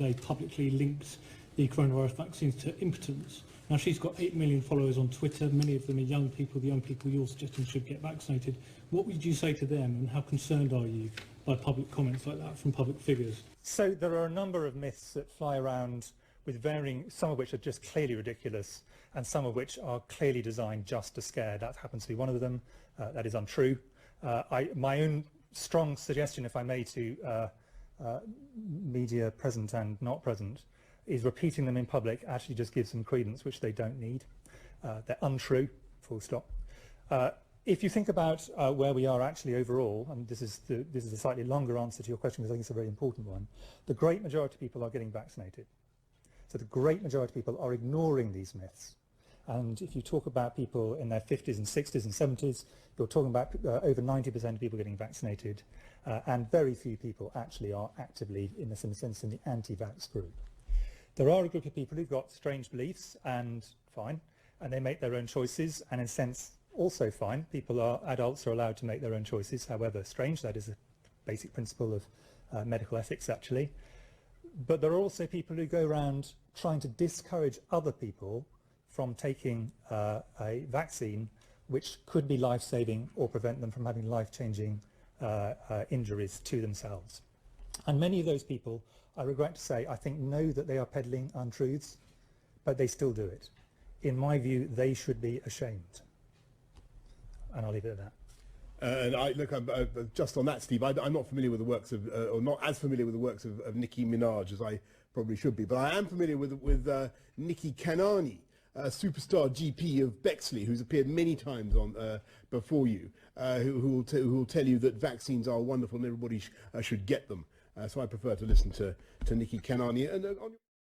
today publicly linked the coronavirus vaccines to impotence. Now, she's got 8 million followers on Twitter. Many of them are young people, the young people you're suggesting should get vaccinated. What would you say to them, and how concerned are you by public comments like that from public figures? So there are a number of myths that fly around with varying, some of which are just clearly ridiculous and some of which are clearly designed just to scare. That happens to be one of them. That is untrue. My own strong suggestion, if I may, to media present and not present, is repeating them in public actually just gives them credence, which they don't need. They're untrue, full stop. If you think about where we are actually overall, and this is a slightly longer answer to your question because I think it's a very important one, the great majority of people are getting vaccinated. So the great majority of people are ignoring these myths. And if you talk about people in their 50s and 60s and 70s, you're talking about over 90% of people getting vaccinated, and very few people actually are actively, in a sense, in the anti-vax group. There are a group of people who've got strange beliefs, and fine, and they make their own choices, and in a sense, also fine. Adults are allowed to make their own choices, however strange. That is a basic principle of medical ethics, actually. But there are also people who go around trying to discourage other people from taking a vaccine which could be life-saving or prevent them from having life-changing injuries to themselves. And many of those people, I regret to say, I think know that they are peddling untruths, but they still do it. In my view, they should be ashamed. And I'll leave it at that. And just on that, Steve, I'm not familiar with the works of, or not as familiar with the works of Nicki Minaj as I probably should be, but I am familiar with Nikki Kanani, a superstar GP of Bexley, who's appeared many times on before you, who will tell you that vaccines are wonderful and everybody should get them. So I prefer to listen to Nikki Kanani. And